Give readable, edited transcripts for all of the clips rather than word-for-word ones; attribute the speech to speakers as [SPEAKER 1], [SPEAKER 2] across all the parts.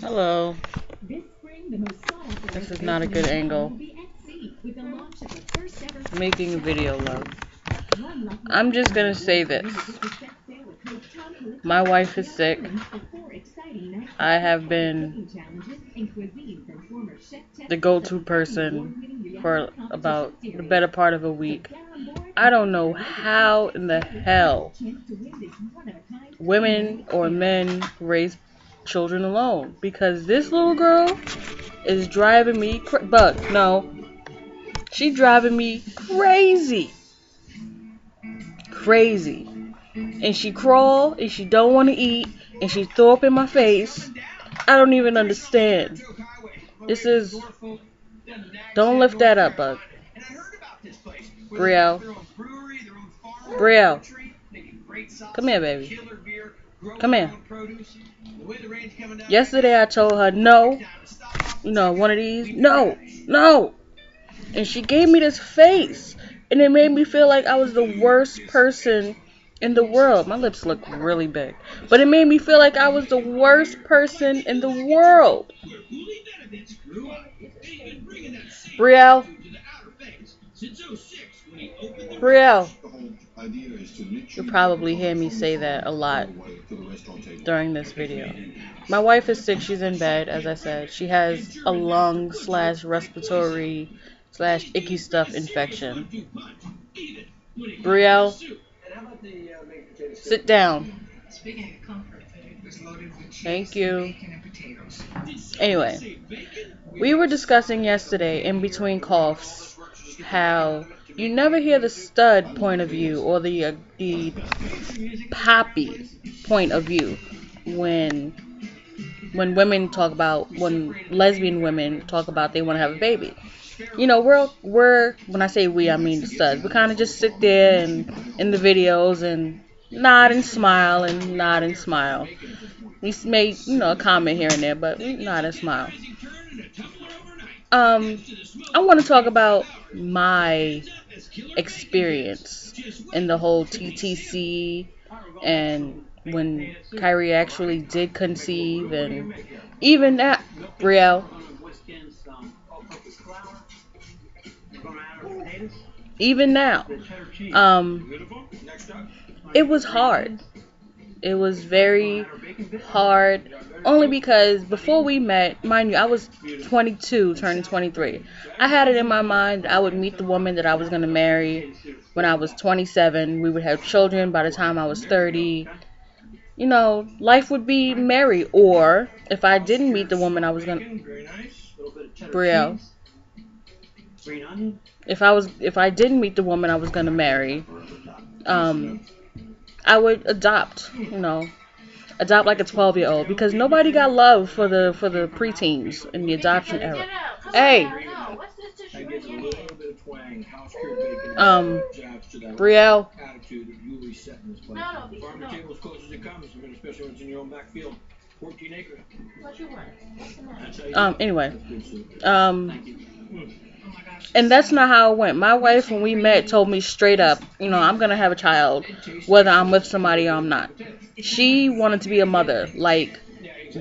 [SPEAKER 1] Hello. This is not a good angle. Making a video, love. I'm just gonna say this. My wife is sick. I have been the go-to person for about the better part of a week. I don't know how in the hell women or men raise children alone, because this little girl is driving me she's driving me crazy, and she crawl and she don't want to eat and she throw up in my face. I don't even understand. This is Don't lift that up, bug. Brielle. Brielle. Come here, baby. Come here. Yesterday I told her no. One of these. No. No. And she gave me this face. And it made me feel like I was the worst person in the world. My lips look really big. But it made me feel like I was the worst person in the world. Brielle. Brielle. You'll probably hear me say that a lot during this video. My wife is sick. She's in bed, as I said. She has a lung/respiratory/icky stuff infection. Brielle, sit down. Thank you. Anyway, we were discussing yesterday in between coughs how you never hear the stud point of view or the poppy point of view when lesbian women talk about they want to have a baby. We're when I say we, I mean the studs. We kind of just sit there and in the videos and nod and smile and nod and smile. We made a comment here and there, but we nod and smile. I want to talk about my experience in the whole TTC and when Kyrie actually did conceive, and even that, Brielle. Even now, it was hard. It was very hard, only because before we met, mind you, I was 22, turning 23. I had it in my mind I would meet the woman that I was going to marry when I was 27. We would have children by the time I was 30. Life would be merry. Or if I didn't meet the woman I was going to... Brielle. If I didn't meet the woman I was going to marry, I would adopt like a 12-year-old, because nobody got love for the preteens in the adoption era. Hey, Brielle. Anyway, and that's not how it went. My wife, when we met, told me straight up, I'm going to have a child, whether I'm with somebody or I'm not. She wanted to be a mother, like,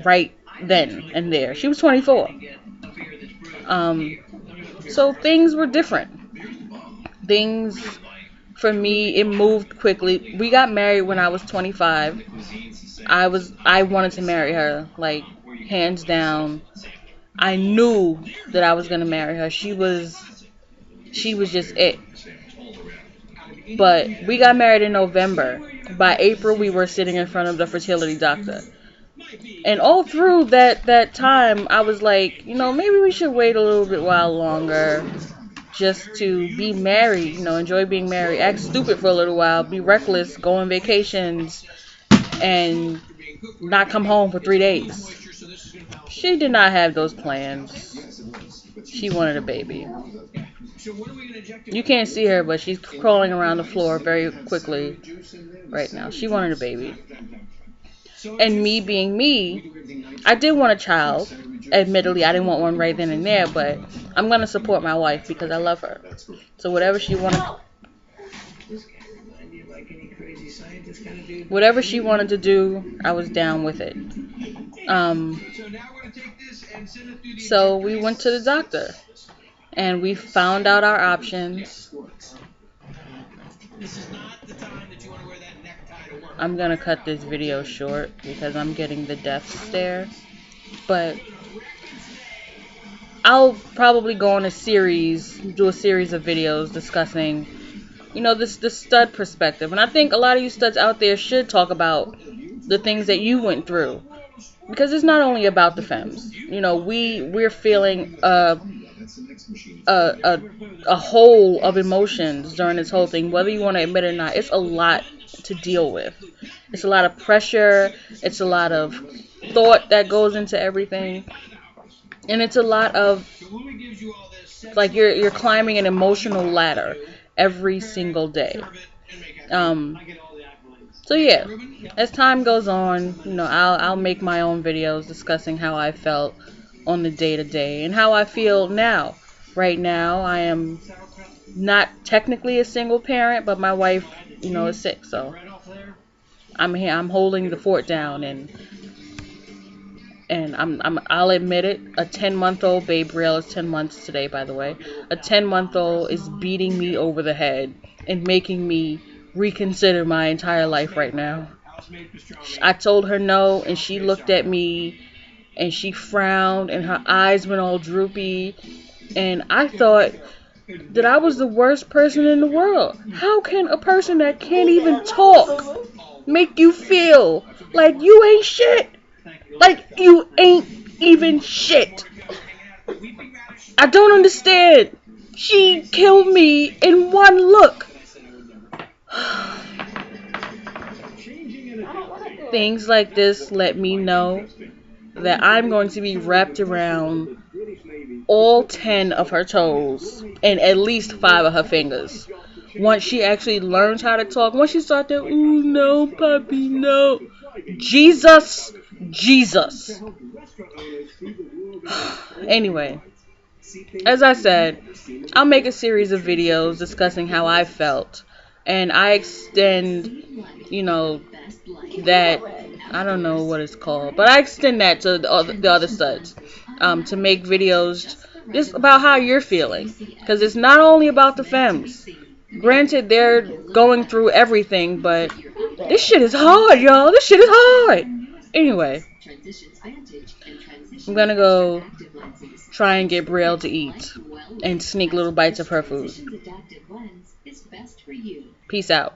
[SPEAKER 1] right then and there. She was 24. So things were different. Things, for me, it moved quickly. We got married when I was 25. I wanted to marry her, like, hands down. I knew that I was going to marry her. She was just it. But we got married in November. By April, we were sitting in front of the fertility doctor. And all through that time, I was like, maybe we should wait a little bit while longer just to be married, enjoy being married, act stupid for a little while, be reckless, go on vacations, and not come home for 3 days. She did not have those plans. She wanted a baby. You can't see her, but she's crawling around the floor very quickly right now. She wanted a baby. And me being me, I did want a child. Admittedly, I didn't want one right then and there, but I'm going to support my wife because I love her. So whatever she wanted to do, I was down with it. So we went to the doctor and we found out our options. I'm gonna cut this video short because I'm getting the death stare. But I'll probably go on do a series of videos discussing, the stud perspective. And I think a lot of you studs out there should talk about the things that you went through. Because it's not only about the fems. We're feeling a a whole of emotions during this whole thing, whether you want to admit it or not. It's a lot to deal with. It's a lot of pressure. It's a lot of thought that goes into everything, and it's a lot of like you're climbing an emotional ladder every single day. Um, so yeah, as time goes on, I'll make my own videos discussing how I felt on the day to day and how I feel now. Right now, I am not technically a single parent, but my wife, is sick, so I'm here. I'm holding the fort down, and I'll admit it. A 10-month-old babe, Brielle is 10 months today, by the way. A 10-month-old is beating me over the head and making me reconsider my entire life right now. I told her no, and she looked at me, and she frowned, and her eyes went all droopy, and I thought that I was the worst person in the world. How can a person that can't even talk make you feel like you ain't shit? Like you ain't even shit. I don't understand. She killed me in one look. Things like this let me know that I'm going to be wrapped around all 10 of her toes and at least 5 of her fingers. Once she actually learns how to talk, once she starts to, ooh, no, puppy, no. Jesus. Anyway, as I said, I'll make a series of videos discussing how I felt. And I extend, that, I don't know what it's called, but I extend that to the other studs, to make videos just about how you're feeling. Because it's not only about the femmes. Granted, they're going through everything, but this shit is hard, y'all. This shit is hard. Anyway, I'm gonna go try and get Brielle to eat and sneak little bites of her food. Peace out.